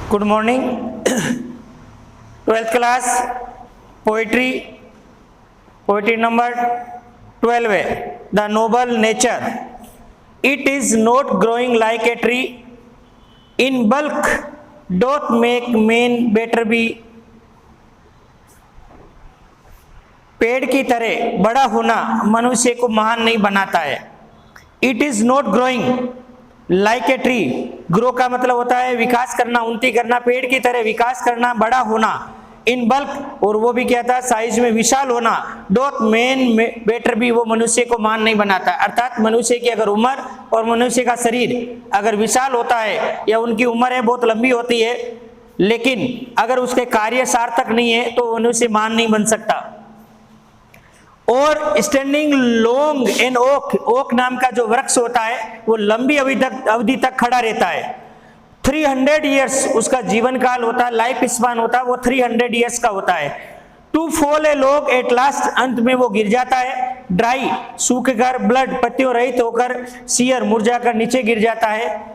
Good morning. 12th class poetry number 12 है the noble nature. It is not growing like a tree in bulk doth make man better be. पेड़ की तरह बड़ा होना मनुष्य को महान नहीं बनाता है। It is not growing like a tree, grow का मतलब होता है विकास करना, उन्नति करना, पेड़ की तरह विकास करना, बड़ा होना। इन बल्क, और वो भी क्या था, साइज में विशाल होना। डोथ मेन बेटर भी, वो मनुष्य को महान नहीं बनाता। अर्थात मनुष्य की अगर उम्र और मनुष्य का शरीर अगर विशाल होता है या उनकी उम्र है बहुत लंबी होती है, लेकिन अगर उसके कार्य सार्थक नहीं है तो मनुष्य महान नहीं बन सकता। और standing long an oak, oak नाम का जो वृक्ष होता है वो लंबी अवधि तक खड़ा रहता है। 300 ईयर्स उसका जीवन काल होता है, लाइफ स्पान होता है, वो 300 ईयर्स का होता है। To fall a log at last, अंत में वो गिर जाता है। ड्राई, सूखकर, ब्लड, पत्तियों रहित होकर, सियर, मुरझाकर नीचे गिर जाता है।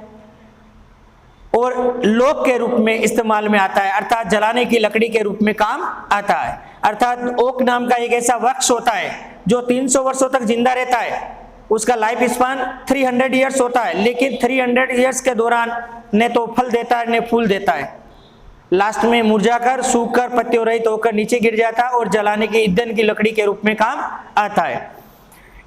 और लोक के रूप में इस्तेमाल में आता है, अर्थात जलाने की लकड़ी के रूप में काम आता है। अर्थात ओक नाम का एक ऐसा वृक्ष होता है जो 300 वर्षों तक जिंदा रहता है। उसका लाइफ स्पान 300 ईयर्स होता है, लेकिन 300 ईयर्स के दौरान न तो फल देता है न फूल देता है। लास्ट में मुरझाकर, सूखकर, पत्तियों रहित होकर नीचे गिर जाता है और जलाने की ईंधन की लकड़ी के रूप में काम आता है।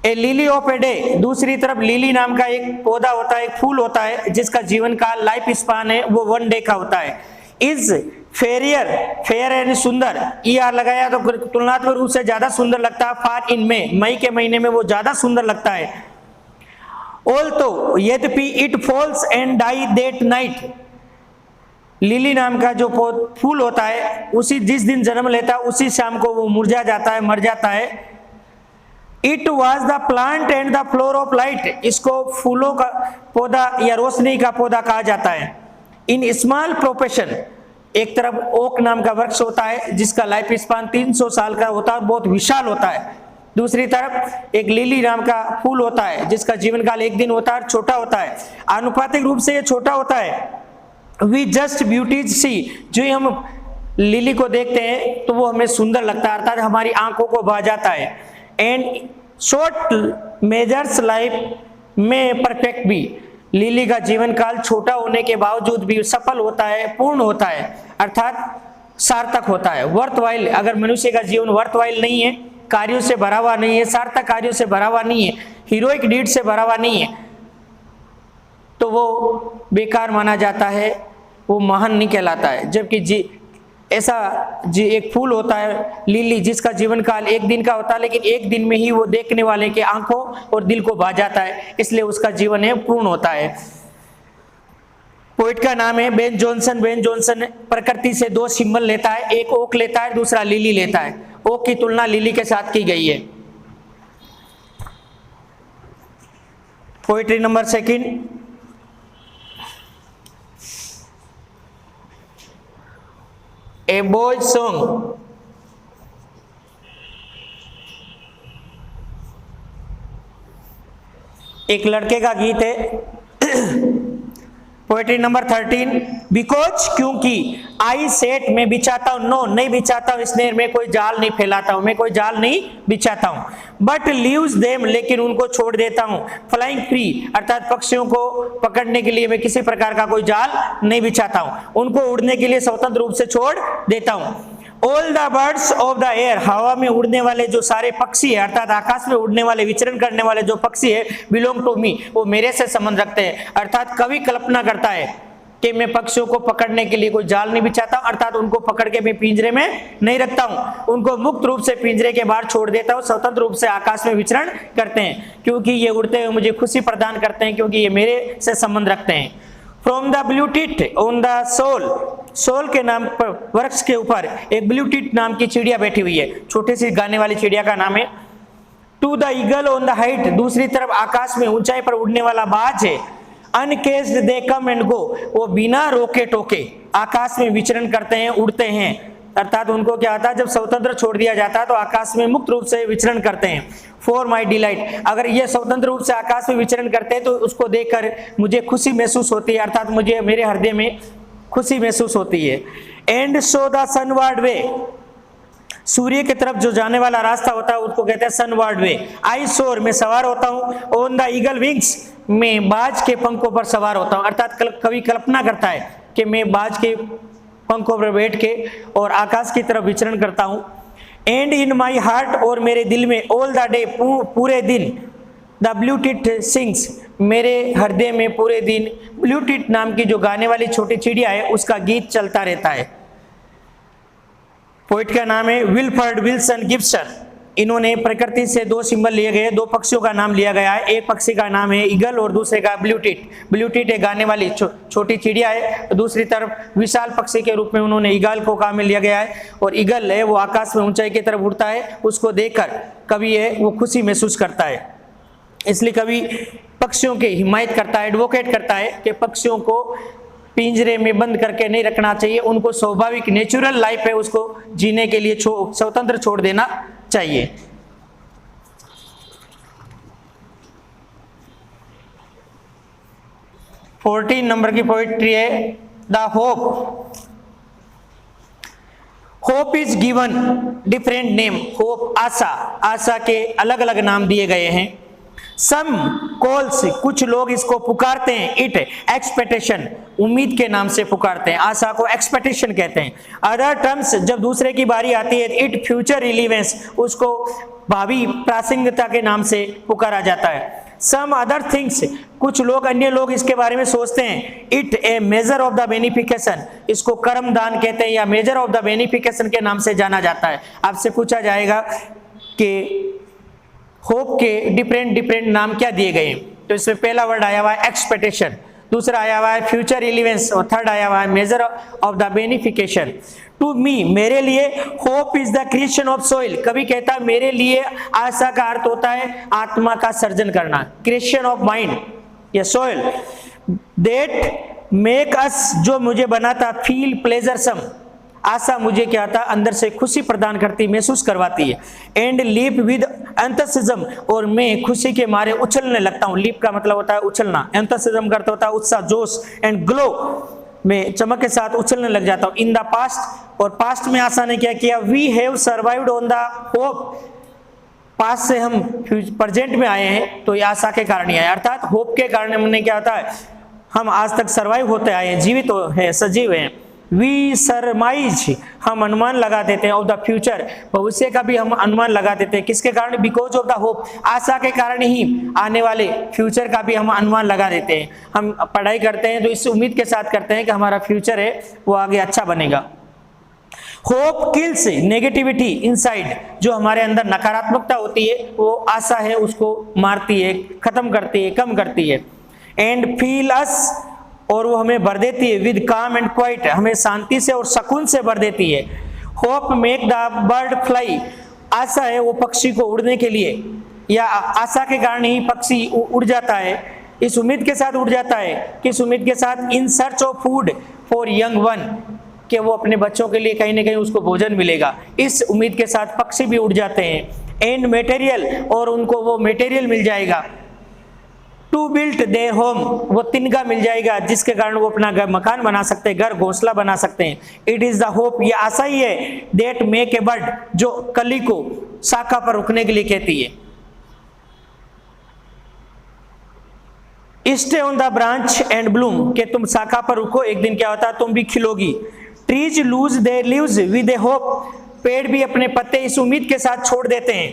ए लिली ऑफ ए डे, दूसरी तरफ लिली नाम का एक पौधा होता है, एक फूल होता है जिसका जीवन काल, लाइफ स्पान है वो 1 डे का होता है। इज फेरियर, फेयर यानी सुंदर, ER लगाया तो तुलनात्मक रूप से ज्यादा सुंदर लगता है। फार इन मई के महीने में वो ज्यादा सुंदर लगता है। ऑल तो यद्यपि it falls and die that night, lily नाम का जो फूल होता है उसी जिस दिन जन्म लेता है उसी शाम को वो मुरझा जाता है, मर जाता है। It was the plant and the floor of light, इसको फूलों का पौधा या रोशनी का पौधा कहा जाता है। इन स्मॉल प्रोपेशन, एक तरफ ओक नाम का वृक्ष होता है जिसका लाइफ स्पान 300 साल का होता है, बहुत विशाल होता है। दूसरी तरफ एक लिली नाम का फूल होता है जिसका जीवन काल 1 दिन होता है, छोटा होता है। आनुपातिक रूप से ये छोटा होता है। वी जस्ट ब्यूटीज सी, जो हम लिली को देखते हैं तो वो हमें सुंदर लगता है, अर्थात हमारी आंखों को भा जाता है। एंड शॉर्ट मेजर्स लाइफ में परफेक्ट भी, लिली का जीवन काल छोटा होने के बावजूद भी सफल होता है, पूर्ण होता है, अर्थात सार्थक होता है। वर्थवाइल, अगर मनुष्य का जीवन वर्थवाइल नहीं है, कार्यों से भरा हुआ नहीं है, सार्थक कार्यों से भरा हुआ नहीं है, हीरोइक डीड से भरा हुआ नहीं है, तो वो बेकार माना जाता है, वो महान नहीं कहलाता है। जबकि ऐसा एक फूल होता है लिली जिसका जीवन काल 1 दिन का होता है, लेकिन 1 दिन में ही वो देखने वाले के आंखों और दिल को भा जाता है, इसलिए उसका जीवन है पूर्ण होता है। पोइट का नाम है बेन जॉनसन। बेन जॉनसन प्रकृति से 2 सिंबल लेता है, एक ओक लेता है, दूसरा लिली लेता है। ओक की तुलना लिली के साथ की गई है। Poetry number 2, a boy song. एक लड़के का गीत है। पोएट्री नंबर 13, बिकॉज, क्योंकि, आई सेट, मैं बिछाता हूं, नो नहीं बिछाता हूं स्नेर, मैं कोई जाल नहीं फैलाता हूं, मैं कोई जाल नहीं बिछाता हूं। बट लीव्स देम, लेकिन उनको छोड़ देता हूं। फ्लाइंग फ्री, अर्थात पक्षियों को पकड़ने के लिए मैं किसी प्रकार का कोई जाल नहीं बिछाता हूं, उनको उड़ने के लिए स्वतंत्र रूप से छोड़ देता हूं। All the birds of the air, हवा में उड़ने वाले जो सारे पक्षी है, अर्थात आकाश में उड़ने वाले, विचरण करने वाले जो पक्षी है, बिलोंग टू मी, वो मेरे से संबंध रखते हैं। अर्थात कवि कल्पना करता है कि मैं पक्षियों को पकड़ने के लिए कोई जाल नहीं बिछाता, अर्थात उनको पकड़ के मैं पिंजरे में नहीं रखता हूं, उनको मुक्त रूप से पिंजरे के बाहर छोड़ देता हूं, स्वतंत्र रूप से आकाश में विचरण करते हैं, क्योंकि ये उड़ते हुए मुझे खुशी प्रदान करते हैं, क्योंकि ये मेरे से संबंध रखते हैं। From the blue tit on the sole, sole के नाम पर वृक्ष के ऊपर एक ब्लू टिट नाम की चिड़िया बैठी हुई है, छोटी सी गाने वाली चिड़िया का नाम है। To the eagle on the height, दूसरी तरफ आकाश में ऊंचाई पर उड़ने वाला बाज है। अनकेस्ड दे कम एंड गो, वो बिना रोके टोके आकाश में विचरण करते हैं, उड़ते हैं, अर्थात उनको क्या होता है, जब स्वतंत्र छोड़ दिया जाता है तो आकाश में मुक्त रूप से विचरण करते हैं। फॉर माई डिलाइट, अगर ये स्वतंत्र रूप से आकाश में विचरण करते हैं तो उसको देखकर मुझे खुशी महसूस होती है, अर्थात मुझे मेरे हृदय में खुशी महसूस होती है। एंड सो द सनवर्ड वे, सूर्य की तरफ जो जाने वाला रास्ता होता है उसको कहते हैं सनवर्ड वे। आई सोर, मैं सवार होता हूँ। ऑन द ईगल विंग्स, मैं बाज के पंखों पर सवार होता हूँ। अर्थात कवि कल्पना करता है कि मैं बाज के पंखों पर बैठ के और आकाश की तरफ विचरण करता हूँ। एंड इन माई हार्ट, और मेरे दिल में, ऑल द डे, पूरे दिन, द ब्लूटिट सिंग्स, मेरे हृदय में पूरे दिन ब्लूटिट नाम की जो गाने वाली छोटी चिड़िया है उसका गीत चलता रहता है। पोइट का नाम है विल्फर्ड विल्सन गिब्सन। इन्होंने प्रकृति से दो सिंबल लिए गए, दो पक्षियों का नाम लिया गया है। एक पक्षी का नाम है ईगल और दूसरे का ब्लूटिट। ब्लूटिट एक गाने वाली छोटी चिड़िया है। दूसरी तरफ विशाल पक्षी के रूप में उन्होंने ईगल को काम में लिया गया है। और ईगल है वो आकाश में ऊंचाई की तरफ उड़ता है, उसको देखकर कवि है वो खुशी महसूस करता है। इसलिए कवि पक्षियों की हिमायत करता है, एडवोकेट करता है कि पक्षियों को पिंजरे में बंद करके नहीं रखना चाहिए, उनको स्वाभाविक नेचुरल लाइफ है उसको जीने के लिए स्वतंत्र छोड़ देना चाहिए। फोर्टीन नंबर की पोइट्री है the hope. Hope is given different name. Hope, आशा, आशा के अलग अलग नाम दिए गए हैं। सम कॉल्स, कुछ लोग इसको पुकारते हैं इट एक्सपेक्टेशन, उम्मीद के नाम से पुकारते हैं। आशा को एक्सपेक्टेशन कहते हैं। अदर टर्म्स, जब दूसरे की बारी आती है इट फ्यूचर रिलीवेंस, उसको भावी प्रासंगिकता के नाम से पुकारा जाता है। सम अदर थिंग्स, कुछ लोग अन्य लोग इसके बारे में सोचते हैं it A major of the beneficiation, इसको कर्मदान कहते हैं या मेजर ऑफ द बेनिफिकेशन के नाम से जाना जाता है। आपसे पूछा जाएगा कि होप के डिफरेंट नाम क्या दिए गए हैं, तो इसमें पहला वर्ड आया हुआ है एक्सपेक्टेशन, दूसरा आया हुआ है फ्यूचर रिलीवेंस और थर्ड आया हुआ है major of the beneficiation. To me, मेरे लिए, hope is the creation of soil, कभी कहता है मेरे लिए आशा का अर्थ होता है आत्मा का सर्जन करना, क्रिएशन ऑफ माइंड या सोइल। दैट मेक अस, जो मुझे बनाता, फील प्लेजरसम, आशा मुझे क्या था अंदर से खुशी प्रदान करती, महसूस करवाती है। एंड लीप विद एंथुसिज्म, और मैं खुशी के मारे उछलने लगता हूँ। लीप का मतलब होता है उछलना, एंथुसिज्म का अर्थ होता है उत्साह, जोश। एंड ग्लो, मैं चमक के साथ उछलने लग जाता हूँ। इन द पास्ट, और पास्ट में आशा ने क्या किया, we have survived on the hope, past से हम प्रेजेंट में आए हैं तो ये आशा के कारण ही आए, अर्थात होप के कारण हमने क्या होता है हम आज तक सर्वाइव होते आए हैं, जीवित है, सजीव हैं। वी सरमाइज, हम अनुमान लगा देते हैं, ऑफ द फ्यूचर, भविष्य का भी हम अनुमान लगा देते हैं। किसके कारण, बिकॉज ऑफ द होप, आशा के कारण ही आने वाले फ्यूचर का भी हम अनुमान लगा देते हैं। हम पढ़ाई करते हैं तो इस उम्मीद के साथ करते हैं कि हमारा फ्यूचर है वो आगे अच्छा बनेगा। होप किल्स नेगेटिविटी इनसाइड, जो हमारे अंदर नकारात्मकता होती है वो आशा है उसको मारती है, खत्म करती है, कम करती है। एंड फील अस, और वो हमें भर देती है विद काम एंड क्वाइट, हमें शांति से और सुकून से भर देती है। Hope make the bird fly, आशा है वो पक्षी को उड़ने के लिए, या आशा के कारण ही पक्षी उड़ जाता है, इस उम्मीद के साथ उड़ जाता है, किस उम्मीद के साथ, in search of food for young one, कि वो अपने बच्चों के लिए कहीं ना कहीं उसको भोजन मिलेगा, इस उम्मीद के साथ पक्षी भी उड़ जाते हैं। एंड मटेरियल, और उनको वो मटेरियल मिल जाएगा। टू बिल्ट देयर होम, वो तिनका मिल जाएगा जिसके कारण वो अपना घर मकान बना सकते हैं, घर घोंसला बना सकते हैं। इट इज द होप, ये आशा ही है, दैट मेक ए बर्ड, जो कली को शाखा पर रुकने के लिए कहती है। Stay on the branch and Bloom, कि तुम शाखा पर रुको, एक दिन क्या होता है तुम भी खिलोगी। Trees lose their leaves with a hope, पेड़ भी अपने पत्ते इस उम्मीद के साथ छोड़ देते हैं,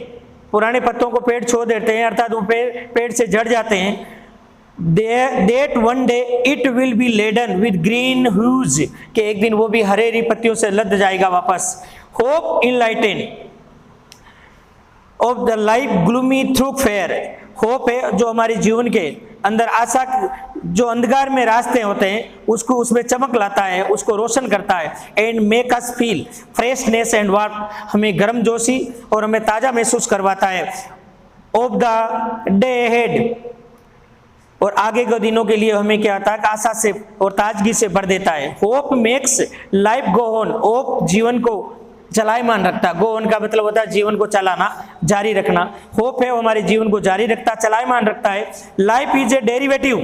पुराने पत्तों को पेड़ छोड़ देते हैं, अर्थात वो पेड़ से झड़ जाते हैं। That one day it will be laden with green hues, कि एक दिन वो भी हरेरी पत्तियों से लद जाएगा वापस। Hope enlighten of the life gloomy through fear, hope है जो हमारे जीवन के अंदर आशा, जो अंधकार में रास्ते होते हैं उसको उसमें चमक लाता है, उसको रोशन करता है। And make us feel freshness and warm, हमें गर्म जोशी और हमें ताज़ा महसूस करवाता है। ऑफ द डे हेड, और आगे के दिनों के लिए हमें क्या आता है आशा से और ताजगी से भर देता है। Hope makes life go on, hope जीवन को चलायमान रखता है, गो ऑन का मतलब होता है जीवन को चलाना, जारी रखना। होप है वो हमारे जीवन को जारी रखता, चलायमान रखता है। Life is a derivative,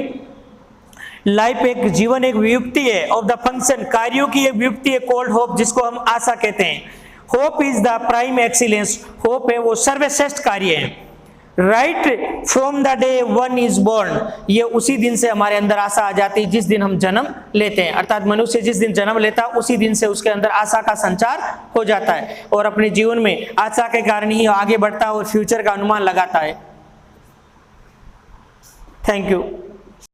life एक जीवन एक वियुक्ति है ऑफ द फंक्शन, कार्यों की एक वियुक्ति है कॉल्ड होप, जिसको हम आशा कहते हैं। Hope is the prime excellence, hope है वो सर्वश्रेष्ठ कार्य है। Right from the day one is born, ये उसी दिन से हमारे अंदर आशा आ जाती है जिस दिन हम जन्म लेते हैं, अर्थात मनुष्य जिस दिन जन्म लेता है उसी दिन से उसके अंदर आशा का संचार हो जाता है और अपने जीवन में आशा के कारण ही आगे बढ़ता है और फ्यूचर का अनुमान लगाता है। Thank you.